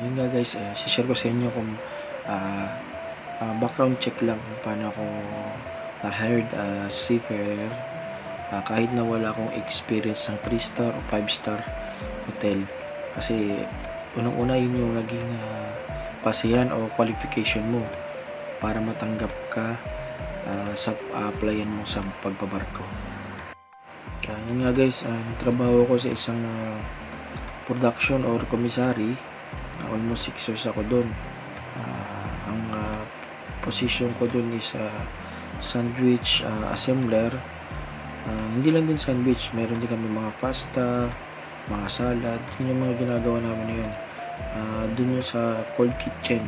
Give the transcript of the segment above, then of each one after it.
Yun nga guys, share ko sa inyo kung ah, background check lang kung paano ako na-hired as seafarer, kahit na wala akong experience ng 3 star o 5 star hotel. Kasi unang-una yun yung naging pasihan o qualification mo para matanggap ka sa applyan mo sa pagbabarko. Yun nga guys, trabaho ko sa isang production or commissary. Almost 6 years ako doon. Ang position ko doon is sandwich assembler. Hindi lang din sandwich, meron din kami mga pasta, mga salad. Yun yung mga ginagawa namin ngayon. Doon yung sa cold kitchen.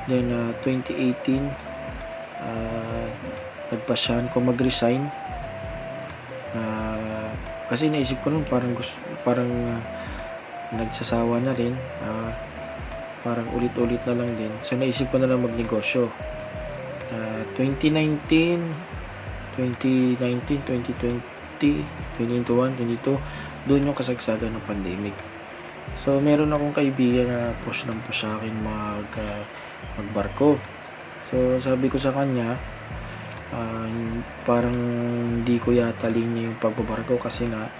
Then 2018 nagpasyahan ko mag-resign. Kasi naisip ko nun parang nagsasawa na rin, parang ulit-ulit na lang din. So naisip ko na lang magnegosyo. 2019, 2020, 2021, 2022, doon yung kasagsagan ng pandemic. So meron akong kaibigan na push sa akin magbarko. So sabi ko sa kanya, parang hindi ko yata linya yung pagbabarko kasi nga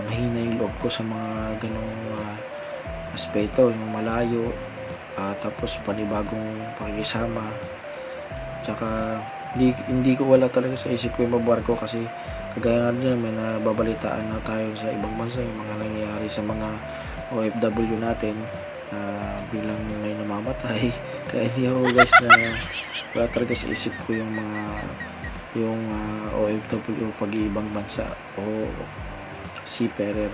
mahina yung loob ko sa mga ganong aspeto, yung malayo, tapos panibagong pakikisama, tsaka hindi ko wala talaga sa isip ko yung mabarko kasi kagaya nga din may nababalitaan na tayo sa ibang bansa yung mga nangyayari sa mga OFW natin, bilang may namamatay. Kaya hindi ako guys na wala talaga sa isip ko yung OFW pag-iibang bansa o seafarer.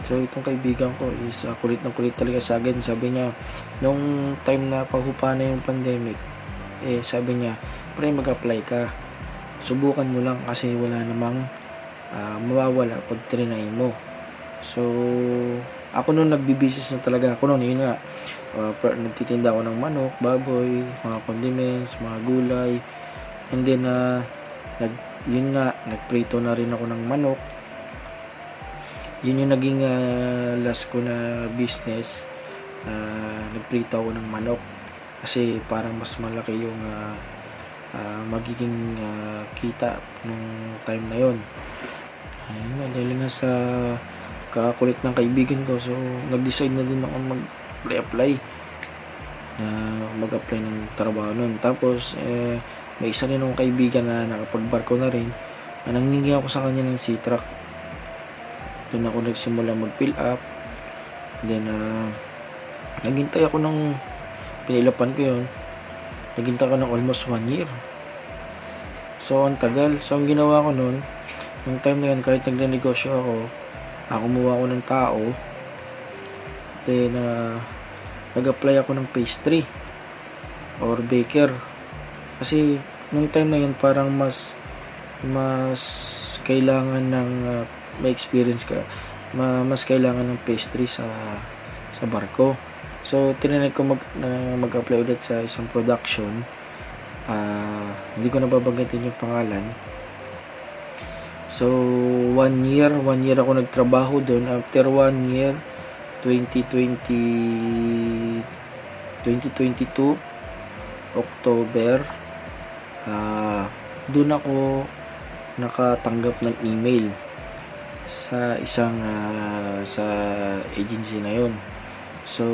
So itong kaibigan ko is kulit na kulit talaga sa akin. Sabi niya nung time na pahupa na yung pandemic, sabi niya, pre, mag-apply ka, subukan mo lang kasi wala namang mawawala pag trinay mo. So ako nung nagbi-business na talaga ako noon, yun nga, nagtitinda ako ng manok, baboy, mga condiments, mga gulay, and then nagprito na rin ako ng manok. Yun yung naging last ko na business. Nagprito ako ng manok kasi parang mas malaki yung magiging kita nung time na yon. Ayun, dahil nga sa kakakulit ng kaibigan ko, so nag-decide na din ako mag-apply ng trabaho nun. Tapos may isa rin akong kaibigan na nakapagbarko na rin, nangingi ako sa kanya ng sea truck. Doon ako nagsimula mag-fill up. Then naghintay ako ng pinilapan ko yun, naghintay ako ng almost 1 year. So ang tagal. So ang ginawa ko nun, yung time na yun, kahit nagnegosyo ako, kumuha ako ng tao, then nag-apply ako ng pastry or baker kasi nung time na yun parang mas kailangan ng may experience ka, mas kailangan ng pastry sa barko. So tinanong ko mag-apply ulit sa isang production, hindi ko nababanggitin yung pangalan. So 1 year ako nagtrabaho doon. After 1 year, 2022 October, doon ako nakatanggap ng email sa isang sa agency na yon. So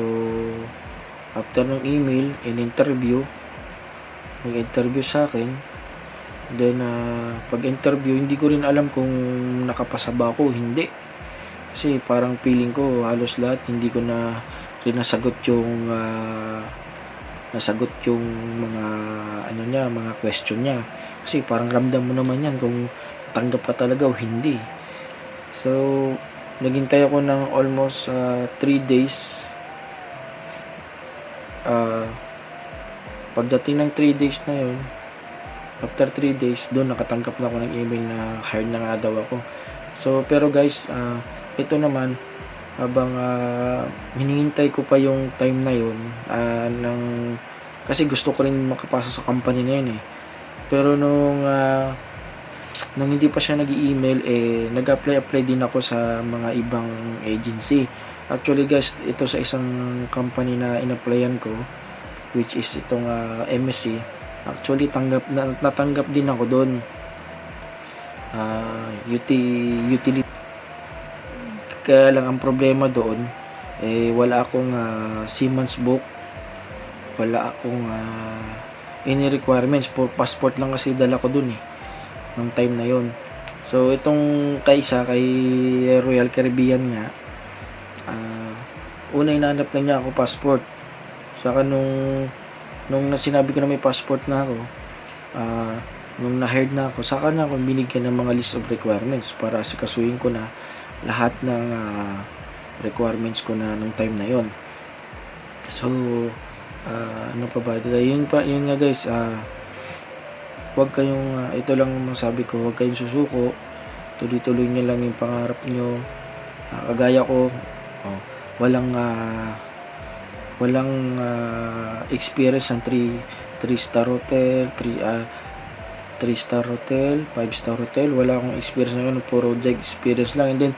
after ng email, nag-interview sa akin. Then pag-interview, hindi ko rin alam kung nakapasa ba ako o hindi. Kasi parang feeling ko halos lahat hindi ko na rin nasagot yung mga question niya. Kasi parang ramdam mo naman yan kung tanggap ka talaga o hindi. So naghintay ako ng almost 3 days. Pagdating ng 3 days na yun, after 3 days, doon nakatanggap na ako ng email na hired na nga daw ako. So pero guys, ito naman, habang hinihintay ko pa yung time na yun, kasi gusto ko rin makapasa sa company na yun eh. Pero nung nung hindi pa siya nag-email, nag-apply din ako sa mga ibang agency. Actually guys, ito sa isang company na in-applyan ko, which is itong MSC. Actually, natanggap din ako doon. Utility. Kaya lang ang problema doon, wala akong Siemens book, wala akong any requirements for passport lang kasi dala ko doon nung time na yon. So itong kay Royal Caribbean nga, una hinahanap na niya ako passport. Saka nung sinabi ko na may passport na ako, nung na-hired na ako, saka na ako binigyan ng mga list of requirements para asikasuhin ko na lahat ng requirements ko na nung time na yon. So ano pa ba? Yun nga guys, huwag kayong ito lang masabi ko, huwag kayong susuko, tuloy-tuloy nyo lang yung pangarap nyo. Kagaya ko, walang experience ng 3-star hotel, 3-star hotel, 5-star hotel. Wala akong experience na yun, puro experience lang. And then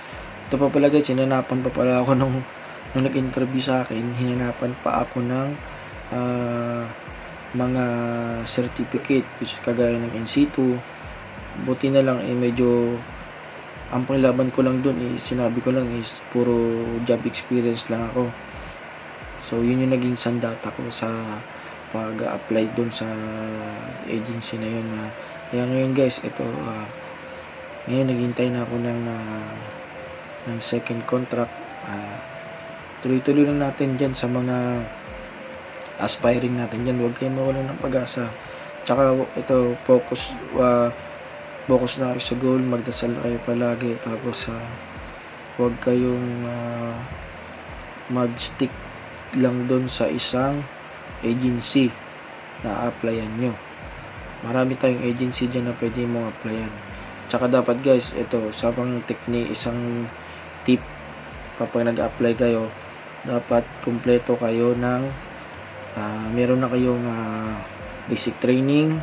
ito pa pala guys, hinanapan pa pala ako nung nag-interview sa akin, hinanapan pa ako ng mga certificate, which kagaya ng NC2. Buti na lang medyo ang panglaban ko lang dun sinabi ko lang is puro job experience lang ako. So yun yung naging sandata ko sa pag-apply dun sa agency na yun. Kaya ngayon guys, ito ngayon naghintay na ako ng second contract. Tuloy-tuloy lang natin dyan sa mga aspiring natin dyan. Huwag kayong mawalan ng pag-asa. Tsaka ito, focus na kayo sa goal, magdasal kayo palagi. Tapos huwag kayong mag-stick lang doon sa isang agency na applyan nyo. Marami tayong agency dyan na pwede mong applyan. Tsaka dapat guys, ito sa pang isang tip, kapag nag-apply kayo, dapat kumpleto kayo ng meron na kayong basic training,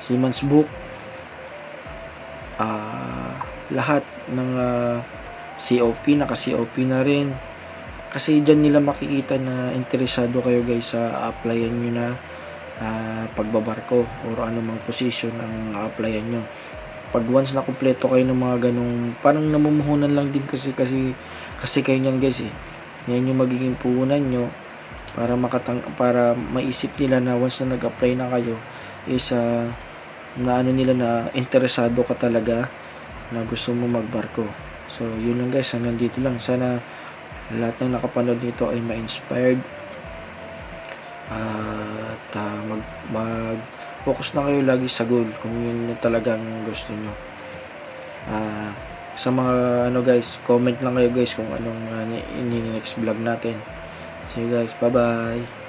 Siemens book, lahat ng COP, naka-COP na rin. Kasi dyan nila makikita na interesado kayo guys sa applyan nyo na pagbabarko or anumang position ang applyan nyo. Pag once na kumpleto kayo ng mga ganong, parang namumuhunan lang din kasi kayo nyan guys yan yung magiging puhunan nyo para maisip nila na once na nag-apply na kayo is na ano nila na interesado ka talaga na gusto mo magbarko. So yun lang guys, hanggang dito lang. Sana lahat ng nakapanood nito ay ma-inspired at mag-focus na kayo lagi sa goal kung yun talagang gusto nyo. Sa mga guys, comment lang kayo guys kung anong next vlog natin. See you guys, bye bye.